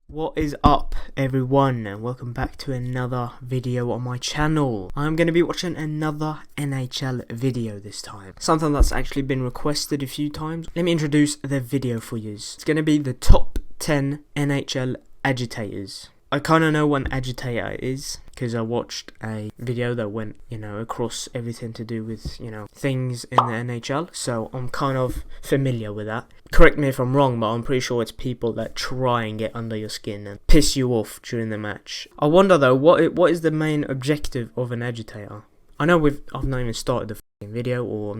What is up everyone, and welcome back to another video on my channel. I'm going to be watching another NHL video this time. Something that's actually been requested a few times. Let me introduce the video for you. It's going to be the top 10 NHL agitators. I kind of know what an agitator is because I watched a video that went, across everything to do with, things in the NHL. So I'm kind of familiar with that. Correct me if I'm wrong, but I'm pretty sure it's people that try and get under your skin and piss you off during the match. I wonder though, what is the main objective of an agitator? I know I've not even started the fucking video, or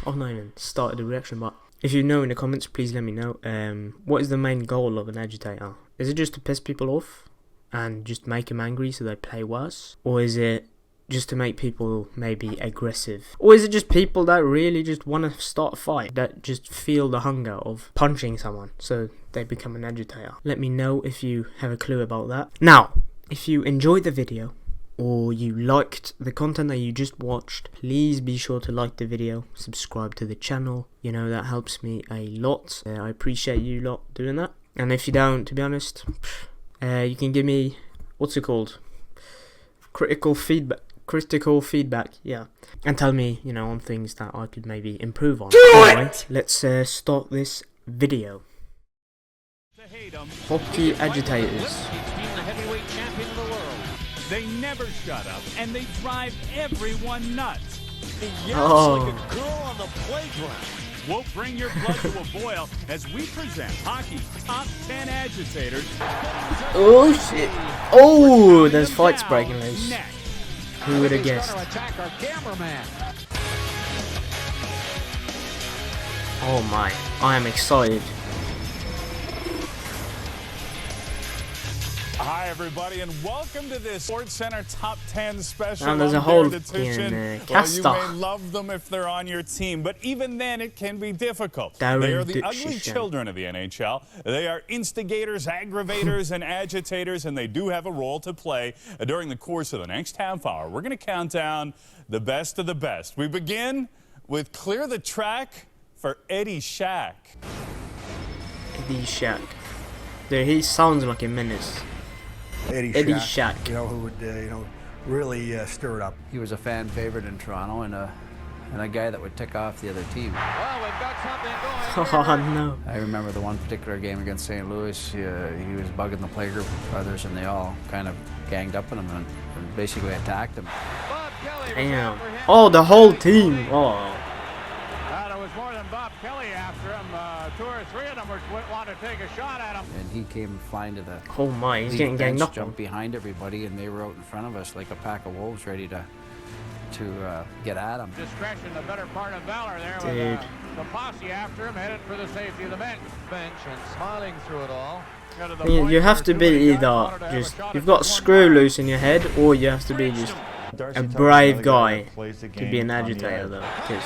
I've not even started the reaction, but if you know in the comments, please let me know. What is the main goal of an agitator? Is it just to piss people off and just make them angry so they play worse? Or is it just to make people maybe aggressive? Or is it just people that really just want to start a fight, that just feel the hunger of punching someone so they become an agitator? Let me know if you have a clue about that. Now, if you enjoyed the video or you liked the content that you just watched, please be sure to like the video, subscribe to the channel. That helps me a lot. I appreciate you lot doing that. And if you don't, to be honest, you can give me, what's it called? Critical feedback, yeah. And tell me, on things that I could maybe improve on. Anyway, let's start this video. Hockey agitators. They never shut up, and they drive everyone nuts. Like a girl on the playground. We'll bring your blood to a boil as we present hockey's top 10 agitators. Oh shit! Oh, there's fights breaking loose. Who would have guessed? Oh my! I am excited. Hi everybody, and welcome to this Sports Center Top 10 special. And there's a whole edition. cast You may love them if they're on your team, but even then it can be difficult. They are the ugly children of the NHL. They are instigators, aggravators, and agitators, and they do have a role to play during the course of the next half hour. We're going to count down the best of the best. We begin with Clear the Track for Eddie Shack. Eddie Shack. Dude, he sounds like a menace. Eddie Shack, who would, really stir it up. He was a fan favorite in Toronto and a guy that would tick off the other team. Well, we've got something going. Oh no. I remember the one particular game against St. Louis, he was bugging the Plager brothers and they all kind of ganged up on him and basically attacked him. Bob Kelly. Damn. Oh, the whole team. Oh. It was more than Bob Kelly after him. Two or three of them wanted to take a shot at him. And he came flying to the Oh my, he's getting ganged up on. Jumped behind everybody and they were out in front of us like a pack of wolves ready to get at him. Discretion, the better part of valor there. Dude. With the posse after him, headed for the safety of the bench and smiling through it all. You have to be either just, you've got screw loose in your head, or you have to be just a brave guy to be an agitator though. Because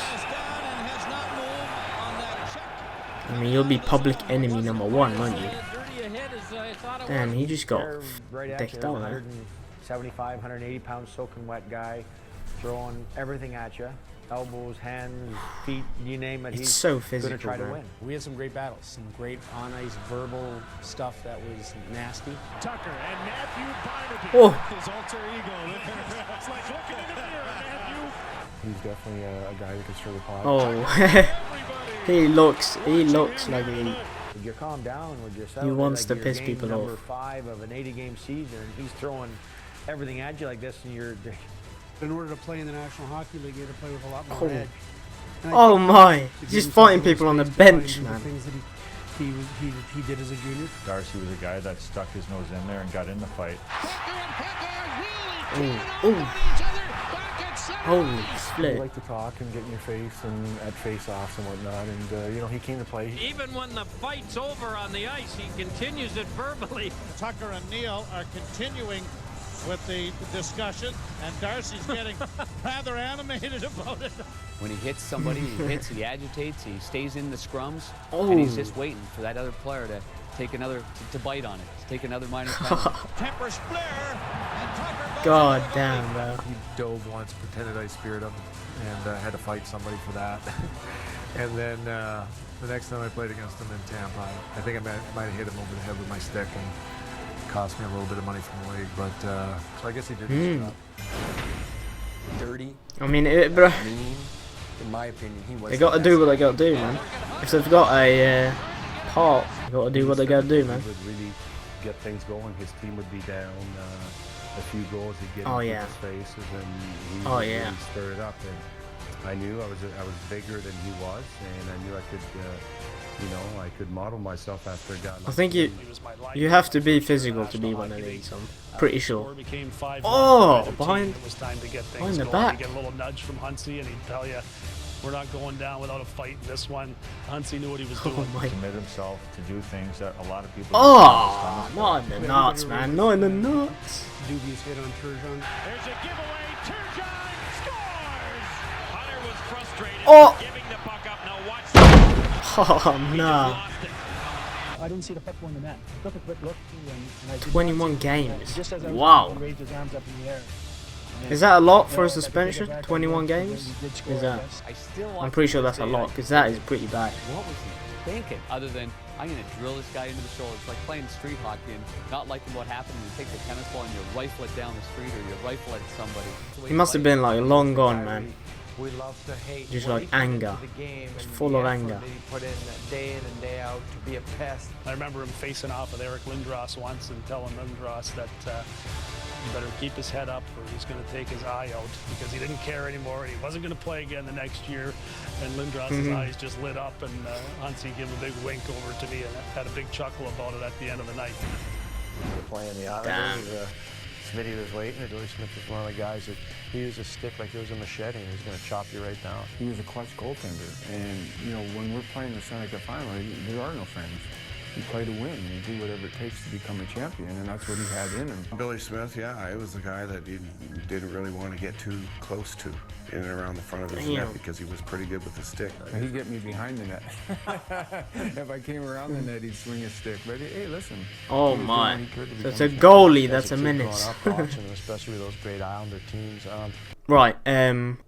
I mean, you'll be public enemy number one, won't you? Damn, he just got decked out there. 175, 180 pound soaking wet guy, throwing everything at you. Elbows, hands, feet, you name it. It's so physical, gonna try to win. We had some great battles, some great on-ice verbal stuff that was nasty. Tucker and Matthew Barnaby. Oh. His alter ego. It's like looking in the mirror, Matthew. He's definitely a guy that can stir the pot. Oh, he looks like he. You calm down with yourself. He wants to you're piss game people number off. 5 of an 80-game season, and he's throwing everything at you like this, and you're. In order to play in the National Hockey League, you had to play with a lot more Oh. edge. Oh my, he's just fighting people on the bench, man. The things that he did as a junior. Darcy was a guy that stuck his nose in there and got in the fight. Holy He split. liked to talk and get in your face and at face-offs and whatnot, and he came to play. Even when the fight's over on the ice, he continues it verbally. Tucker and Neal are continuing with the discussion, and Darcy's getting rather animated about it. When he hits somebody, he agitates, he stays in the scrums, Oh. and he's just waiting for that other player to take another, to bite on it, to take another minor penalty. Tempers flare, and Tucker goes God damn, bro. He dove once, pretended I speared him, and had to fight somebody for that. And then the next time I played against him in Tampa, I think I might have hit him over the head with my stick, and cost me a little bit of money from the league, but so I guess he did his job. Dirty. I mean, bro. Mean. In my opinion, he was. They got to do what they got to do, man. If they've got a part, they got to do what they got to do, man. He would really get things going. His team would be down. A few goals he'd get in his faces, and he would really stir it up. And I knew I was bigger than he was, and I knew I could, you know, I could model myself after a guy. I think you have to be physical to be one of these. I'm pretty sure. Oh, behind the back. You get a little nudge from Huntsy, and he'd tell you, we're not going down without a fight in this one. Huntsy knew what he was doing. Commit himself to do things that a lot of people. Oh, not in the nuts, man. Not in the nuts. Dubious hit on Turgeon. There's a giveaway. Turgeon scores. Hunter was frustrated. Giving the puck up. Now watch. Oh no. I didn't see the puck go in the net. I took a quick look and I 21 games. Just as I wow. raised his arms up in the air. Is that a lot for a suspension? 21 games? Is that? I'm pretty sure that's a lot, because that is pretty bad. What was he thinking? Other than, I'm going to drill this guy into the shoulder. It's like playing street hockey and not liking what happened. You take the tennis ball and you rifle it down the street, or you rifle at somebody. He must have been like long gone, man. We love to hate. Just like anger. It's full of anger. He put in and day out to be a pest. I remember him facing off with Eric Lindros once and telling Lindros that he better keep his head up or he's going to take his eye out, because he didn't care anymore. He wasn't going to play again the next year, and Lindros' eyes just lit up, and Huntsy gave a big wink over to me and had a big chuckle about it at the end of the night. Playing the Islanders, Smitty was waiting. Joey Smith was one of the guys that he used a stick like it was a machete, and he was going to chop you right down. He was a clutch goaltender, and you know, when we're playing the Stanley Cup final, there are no friends. You play to win. You do whatever it takes to become a champion, and that's what he had in him. Billy Smith, yeah, he was the guy that you didn't really want to get too close to in and around the front of his net, because he was pretty good with the stick. He'd get me behind the net. If I came around the net, he'd swing his stick. But hey, listen. Oh my! So it's a goalie. That's a menace. Especially those great Islander teams. Right.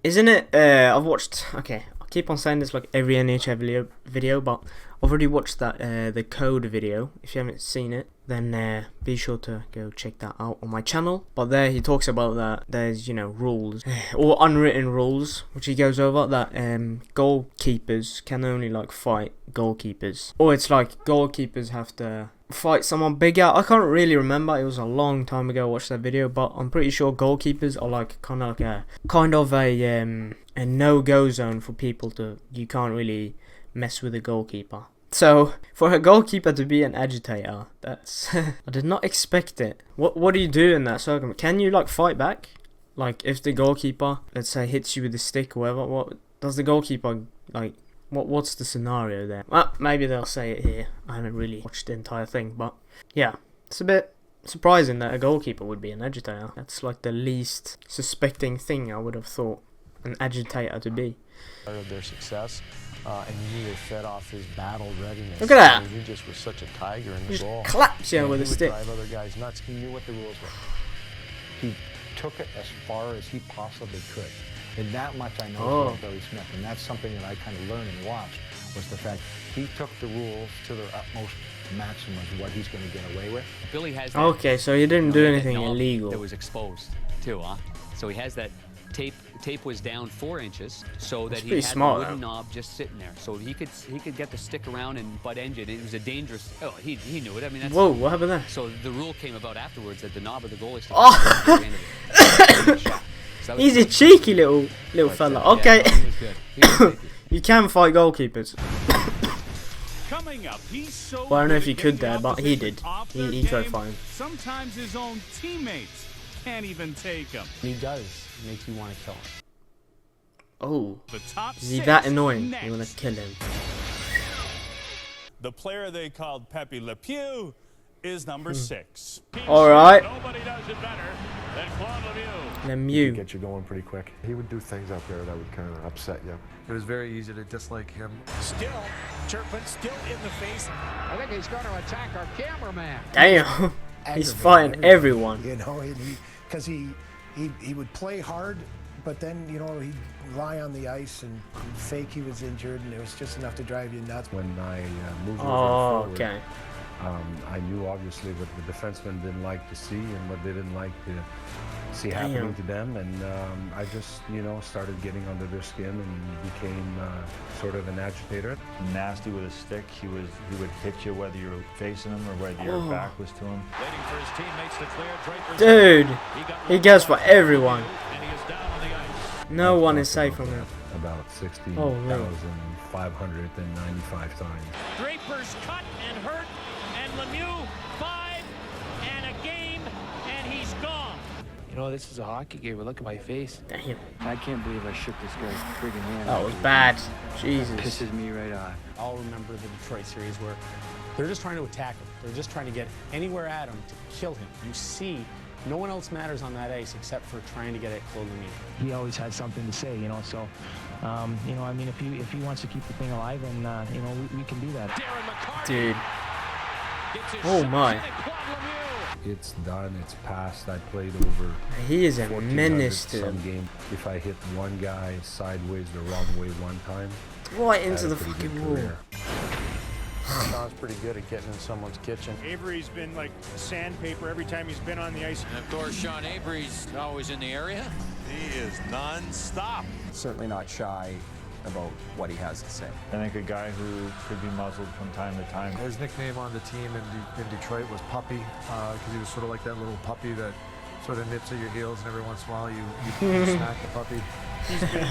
Isn't it? I've watched. Okay. Keep on saying this like every NHL video, but I've already watched that the code video. If you haven't seen it, then be sure to go check that out on my channel. But there he talks about that there's, you know, rules or unwritten rules, which he goes over, that goalkeepers can only like fight goalkeepers, or it's like goalkeepers have to fight someone bigger. I can't really remember, it was a long time ago I watched that video, but I'm pretty sure goalkeepers are like kind of a no-go zone for people to, you can't really mess with a goalkeeper. So for a goalkeeper to be an agitator, that's I did not expect it. What do you do in that circumstance? Can you like fight back? Like if the goalkeeper, let's say, hits you with a stick or whatever, what does the goalkeeper like? What's the scenario there? Well, maybe they'll say it here. I haven't really watched the entire thing, but yeah, it's a bit surprising that a goalkeeper would be an agitator. That's like the least suspecting thing I would have thought an agitator to be. Part of their success, and he really fed off his battle readiness. Look at that! I mean, he just was such a tiger in the goal. Claps you with a stick. Drive other guys nuts. He knew what the rules were. He took it as far as he possibly could. And that much I know about Billy Smith, and that's something that I kind of learned and watched, was the fact he took the rules to their utmost maximum of what he's going to get away with. Billy has that, okay, so he didn't do anything illegal. That was exposed too, huh? So he has that tape was down 4 inches, so that he had the wooden knob just sitting there, so he could get the stick around and butt engine. It was a dangerous. Oh, he knew it. I mean, that's, whoa, what happened there? So the rule came about afterwards that the knob of the goalie stick. So he's a cheeky little fella. Okay, you can fight goalkeepers. Coming up, he's so well, I don't know if he could there, but he did. He tried fighting. Sometimes his own teammates can't even take him. He does make you want to kill him. Oh, is he that annoying? You want to kill him? The player they called Pepe Le Pew is number 6. All right. Nobody does it better than Claude Lemieux. Lemieux. Get you going pretty quick. He would do things out there that would kind of upset you. It was very easy to dislike him. Still, Turpin still in the face. I think he's going to attack our cameraman. Damn, he's fighting everyone. You know, because he would play hard, but then, you know, he'd lie on the ice and fake he was injured, and it was just enough to drive you nuts. When I moved over forward, okay. I knew obviously what the defensemen didn't like to see and what they didn't like to see happening to them, and I just, you know, started getting under their skin and became sort of an agitator. Nasty with a stick. He would hit you whether you were facing him or whether your back was to him. Waiting for his teammates to clear. Dude, he goes for everyone. No one is safe from him. About 16,595 times. Draper's cut and hurt, and Lemieux 5 and a game, and he's gone. You know, this is a hockey game, but look at my face. Damn. I can't believe I shook this guy's friggin' hand. That was bad. Jesus. Pisses me right off. I'll remember the Detroit series where they're just trying to attack him. They're just trying to get anywhere at him to kill him. You see, no one else matters on that ice except for trying to get at Claude Lemieux. He always had something to say, you know, so, you know, I mean, if he wants to keep the thing alive, then, you know, we can do that. Dude. Oh my. It's done, it's past. I played over. He is a menace to some game. If I hit one guy sideways the wrong way one time, right into the fucking wall. Sean's pretty good at getting in someone's kitchen. Avery's been like sandpaper every time he's been on the ice. And of course, Sean Avery's always in the area. He is non-stop. Certainly not shy about what he has to say. I think a guy who could be muzzled from time to time. His nickname on the team in Detroit was Puppy, because he was sort of like that little puppy that sort of nips at your heels, and every once in a while you smack the puppy. He's been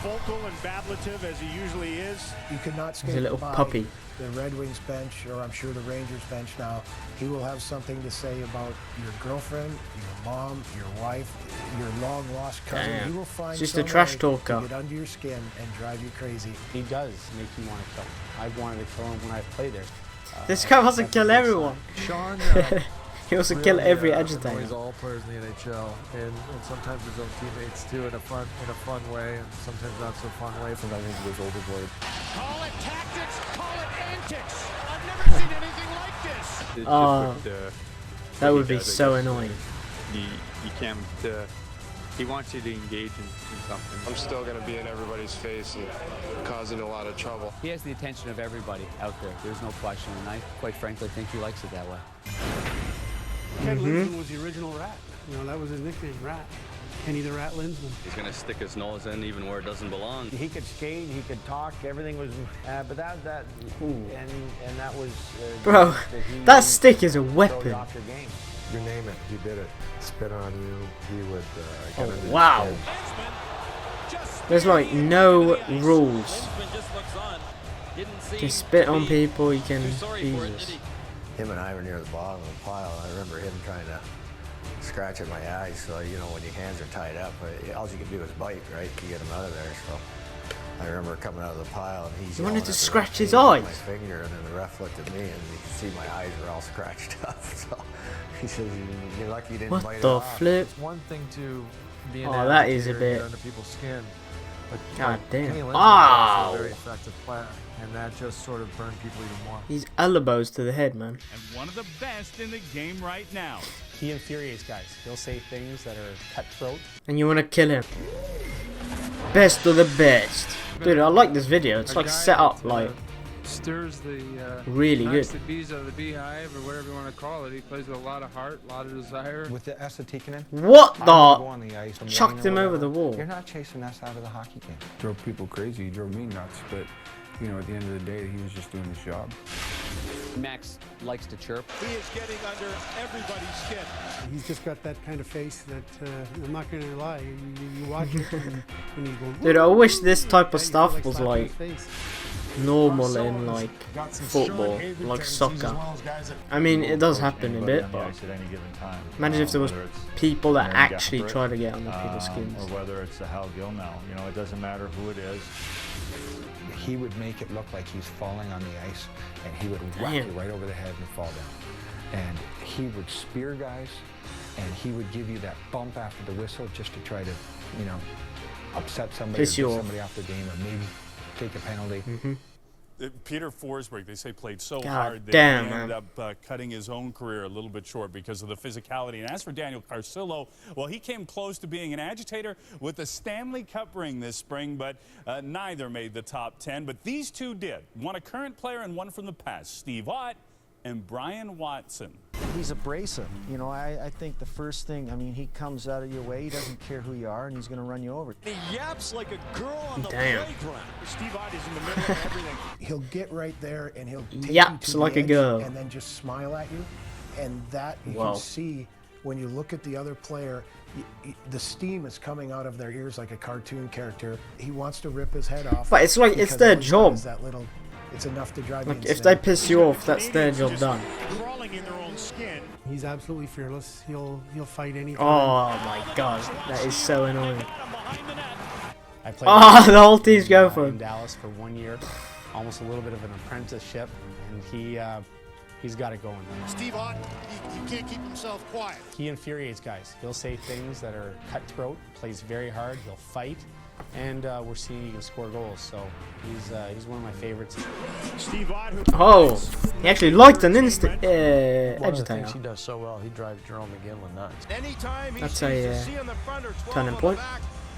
vocal and bablative as he usually is. You could not skate He's a little by puppy. the Red Wings bench, or I'm sure the Rangers bench now. He will have something to say about your girlfriend, your mom, your wife, your long-lost cousin. Damn. He will find Just some a trash way talker. to get under your skin and drive you crazy. He does make you want to kill him. I've wanted to kill him when I played there. This guy wants to kill everyone. Sean, he wants to kill every agitator. Annoys all players in the NHL, and sometimes his own teammates too, in a fun way, and sometimes not so fun way. Sometimes he goes overboard. Call it tactics, call it antics. I've never seen anything like this. Oh, that would be so annoying. You can't. He wants you to engage in something. I'm still going to be in everybody's face and causing a lot of trouble. He has the attention of everybody out there. There's no question, and I quite frankly think he likes it that way. Ken Lindsman was the original Rat. You know, that was his nickname, Rat. Kenny the Rat Lindsman. He's going to stick his nose in even where it doesn't belong. He could skate, he could talk, everything was, but that and that was... Bro, that stick is a weapon. You name it, he did it. Spit on you, he would... oh, wow. There's like no rules. You spit on people, you can... Jesus. Him and I were near the bottom of the pile. I remember him trying to scratch at my eyes, so you know when your hands are tied up, all you can do is bite, right, to get him out of there. So I remember coming out of the pile, and he's wanted to scratch his eyes. My finger, and then the ref looked at me, and you could see my eyes were all scratched up. So he says, "You're lucky you didn't bite it off." What the flip? It's one thing to be an that is a bit. Get under people's skin. But, God damn. Kenny Lindsman was also a very effective player, and that just sort of burned people even more. He's elbows to the head, man. And one of the best in the game right now. He infuriates guys. He'll say things that are cutthroat. And you want to kill him. Best of the best. Dude, I like this video. It's like set up like... stirs the really good. The bees out of the beehive, or whatever you want to call it. He plays with a lot of heart, a lot of desire. With the S taken in. What the? Chucked him over the wall. You're not chasing S out of the hockey game. Drove people crazy. He drove me nuts. But you know, at the end of the day, he was just doing his job. Max likes to chirp. He is getting under everybody's skin. He's just got that kind of face that I'm not going to lie. You watch it and you go. Dude, I wish this type of stuff was like normal in like football, like soccer. I mean, it does happen a bit, but imagine if there was people that actually try to get under people's skins. Or whether it's the Hal Gilmel, you know, it doesn't matter who it is. He would make it look like he's falling on the ice, and he would whack you right over the head and fall down. And he would spear guys, and he would give you that bump after the whistle just to try to, you know, upset somebody, or get somebody off the game, or maybe take a penalty. Peter Forsberg, they say, played so God hard that damn, he ended up cutting his own career a little bit short because of the physicality. And as for Daniel Carcillo, well, he came close to being an agitator with the Stanley Cup ring this spring, but neither made the top 10. But these two did. One a current player and one from the past. Steve Ott and Brian Watson. He's abrasive. You know, I think the first thing, I mean, he comes out of your way, he doesn't care who you are, and he's going to run you over. He yaps like a girl on the playground. Steve Ott is in the middle of everything. He'll get right there and he'll take yaps you to like the a girl, and then just smile at you, and that you can see when you look at the other player. The steam is coming out of their ears like a cartoon character. He wants to rip his head off. But it's like it's their job. It's enough to drive like you if they piss you off, that's their job done. Crawling in their own skin. He's absolutely fearless. He'll fight anything. Oh my god, that is so annoying. I played the whole team's going for him. In Dallas for 1 year, almost a little bit of an apprenticeship, and he's got it going. Steve Ott, he can't keep himself quiet. He infuriates guys. He'll say things that are cutthroat, plays very hard, he'll fight, and we're seeing he can score goals, so he's one of my favorites. Steve Ott, he actually liked an instant One of the things agitator. he does so well, he drives Jerome McGinley nuts. Anytime he That's a turning point.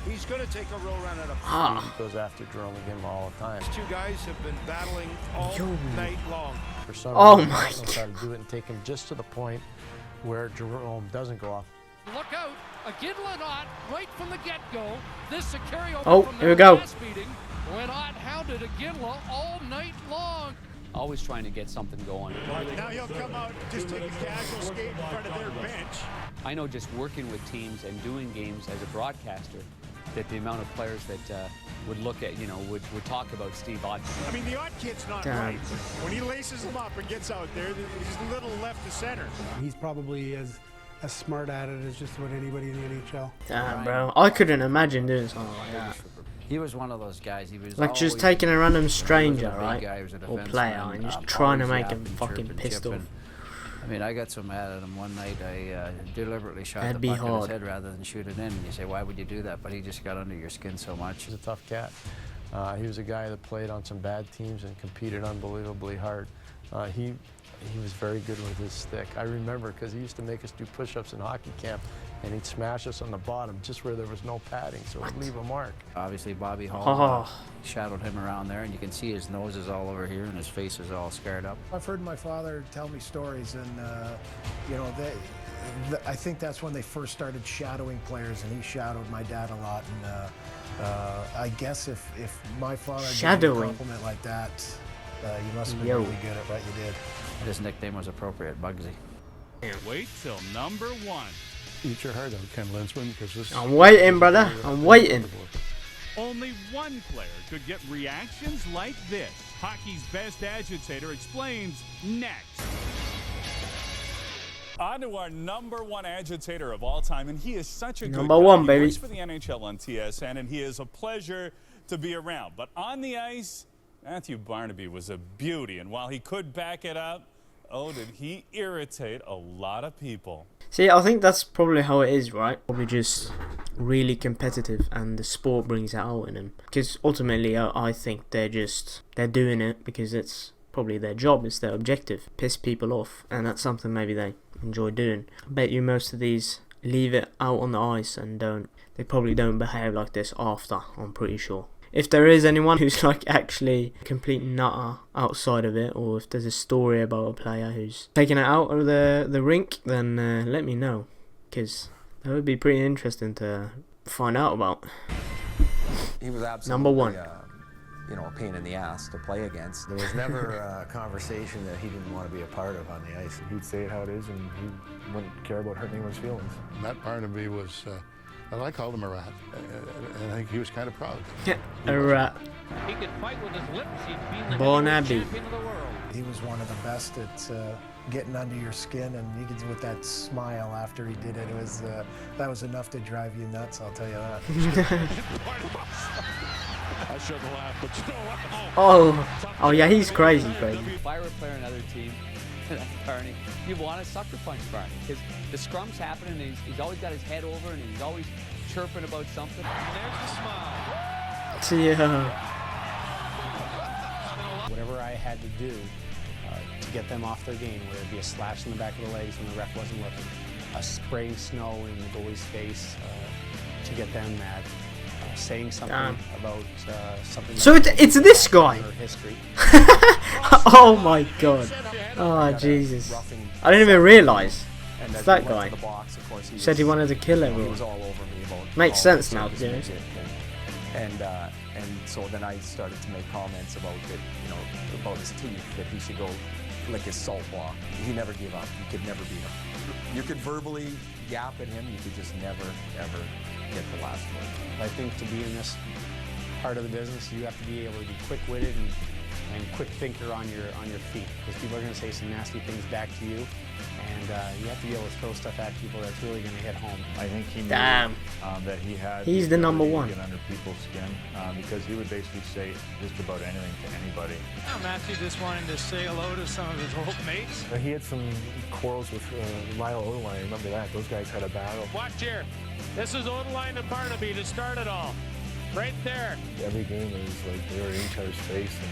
He's going to take a roll run at a He goes after Jerome McGinley all the time. These two guys have been battling all night long. For some my reason, I'll try to do it and take him just to the point where Jerome doesn't go off. Look out, Iginla and Ott right from the get-go. This a carryover from here we their go. last meeting when Ott hounded Iginla all night long. Always trying to get something going. Now he'll come out, just take a casual skate in front of their bench. I know just working with teams and doing games as a broadcaster, that the amount of players that would look at, would talk about Steve Ott. I mean, the Ott kid's not right. When he laces them up and gets out there, he's a little left to center. He's probably as smart at it as just about anybody in the NHL. Damn, bro. I couldn't imagine doing something like that. He was one of those guys. He was like just taking a random stranger, right? Guy, or player, and just trying to make him fucking pissed off. I mean, I got so mad at him one night, I deliberately shot the puck at his head rather than shoot it in. And you say, why would you do that? But he just got under your skin so much. He's a tough cat. He was a guy that played on some bad teams and competed unbelievably hard. He was very good with his stick. I remember because he used to make us do push-ups in hockey camp, and he'd smash us on the bottom just where there was no padding, so it would leave a mark. Obviously, Bobby Hall shadowed him around there, and you can see his nose is all over here, and his face is all scarred up. I've heard my father tell me stories, and I think that's when they first started shadowing players, and he shadowed my dad a lot. And I guess if my father gave you a compliment like that, you must have been really good at what you did. His nickname was appropriate, Bugsy. Wait till number 1. Eat your heart out, Ken Linsman, because this. I'm waiting, brother. I'm waiting. Only one player could get reactions like this. Hockey's best agitator explains next. On to our number 1 agitator of all time, and he is such a good guy. He works for the NHL on TSN, and he is a pleasure to be around. But on the ice, Matthew Barnaby was a beauty, and while he could back it up, oh, did he irritate a lot of people. See, I think that's probably how it is, right? Probably just really competitive, and the sport brings it out in them. Because ultimately, I think they're doing it because it's probably their job, it's their objective. Piss people off, and that's something maybe they enjoy doing. I bet you most of these leave it out on the ice and they probably don't behave like this after, I'm pretty sure. If there is anyone who's like actually a complete nutter outside of it, or if there's a story about a player who's taking it out of the rink, then let me know, because that would be pretty interesting to find out about. He was absolutely number 1. A pain in the ass to play against. There was never a conversation that he didn't want to be a part of on the ice. He'd say it how it is, and he wouldn't care about hurting anyone's feelings. Matt Barnaby was, and I called him a rat, and I think he was kind of proud. A rat. He could fight with his lips. He'd be the Barnaby. champion of the world. He was one of the best at getting under your skin, and you could with that smile after he did it. It was that was enough to drive you nuts. I'll tell you that. I shouldn't laugh, but still. Oh yeah, he's crazy. If I were a player on another team, Barney, you want to sucker punch Barney because the scrum's happening, and he's always got his head over, and he's always chirping about something. And there's the smile. Yeah. Whatever I had to do to get them off their game, whether it be a slash in the back of the legs when the ref wasn't looking, a spraying snow in the goalie's face to get them mad. saying something about something. So it's this guy. History. Oh my god. Oh Jesus. I didn't even realise. It's that guy. He said he wanted to kill everyone. He was all over me about Makes sense now, to be honest. And so then I started to make comments about it, you know, about his teeth, that he should go lick his salt block. He never gave up. You could never beat him. You could verbally yap at him. You could just never, ever get the last word. I think to be in this part of the business, you have to be able to be quick-witted and quick thinker on your feet, because people are going to say some nasty things back to you, and you have to be able to throw stuff at people that's really going to hit home. I think he knew that he's the number one. To get under people's skin, because he would basically say just about anything to anybody. Matthew just wanting to say hello to some of his old mates. He had some quarrels with Lyle Odeline. I remember that. Those guys had a battle. Watch here. This is Odeline and Barnaby to start it all. Right there. Every game it was like they were in each other's face, and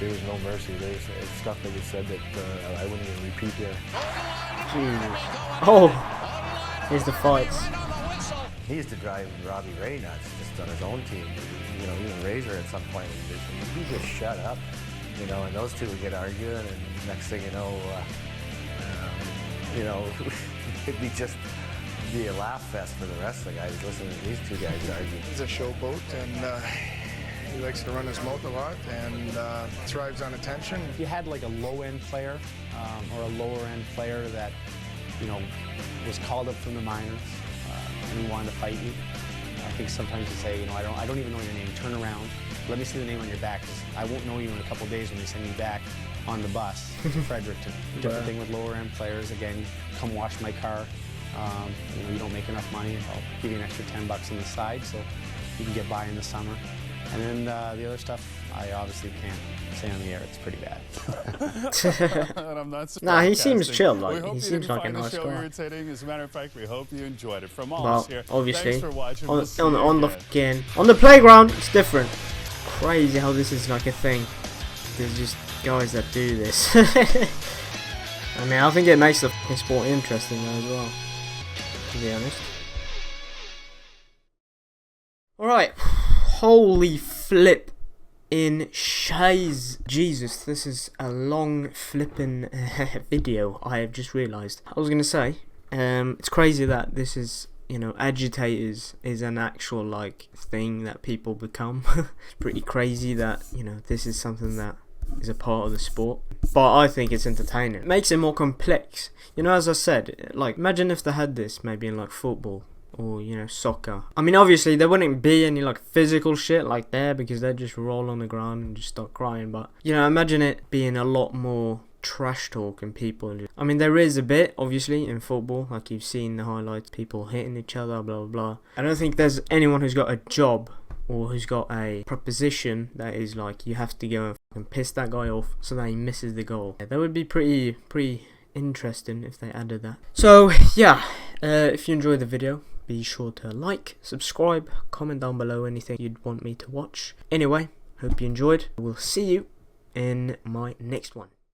there was no mercy. There was stuff that was said that I wouldn't even repeat here. Jesus. Oh, here's the fights. He used to drive Robbie Ray nuts just on his own team. You know, even Razor at some point he just shut up. You know, and those two would get arguing, and next thing you know, it'd be a laugh fest for the rest of the guys listening to these two guys argue. He's a showboat, and he likes to run his mouth a lot, and thrives on attention. If you had like a low-end player or a lower-end player that, you know, was called up from the minors and he wanted to fight you, I think sometimes you say, you know, I don't even know your name. Turn around. Let me see the name on your back, because I won't know you in a couple days when they send me back on the bus to Fredericton. Different thing with lower-end players. Again, come wash my car. You know, you don't make enough money, I'll give you an extra $10 on the side so you can get by in the summer. And then the other stuff, I obviously can't say on the air. It's pretty bad. Nah, he seems chill. Like he seems like a nice guy. Irritating. As a matter of fact, we hope you enjoyed it. From all well, us here, obviously, thanks for watching. on the playground, it's different. Crazy how this is like a thing. There's just guys that do this. I mean, I think it makes the sport interesting though as well, to be honest. Alright, holy flip in shays. Jesus, this is a long flipping video, I have just realised. I was going to say, it's crazy that this is, you know, agitators is an actual like thing that people become. Pretty crazy that, you know, this is something that is a part of the sport, but I think it's entertaining. It makes it more complex, you know. As I said, like imagine if they had this maybe in like football or, you know, soccer. I mean, obviously there wouldn't be any like physical shit like there, because they'd just roll on the ground and just start crying. But, you know, imagine it being a lot more trash talk and people. I mean, there is a bit obviously in football, like you've seen the highlights, people hitting each other, blah blah blah. I don't think there's anyone who's got a job or who's got a proposition that is like you have to go and fucking piss that guy off so that he misses the goal. Yeah, that would be pretty interesting if they added that. So yeah, if you enjoyed the video, be sure to like, subscribe, comment down below anything you'd want me to watch. Anyway, hope you enjoyed. We'll see you in my next one.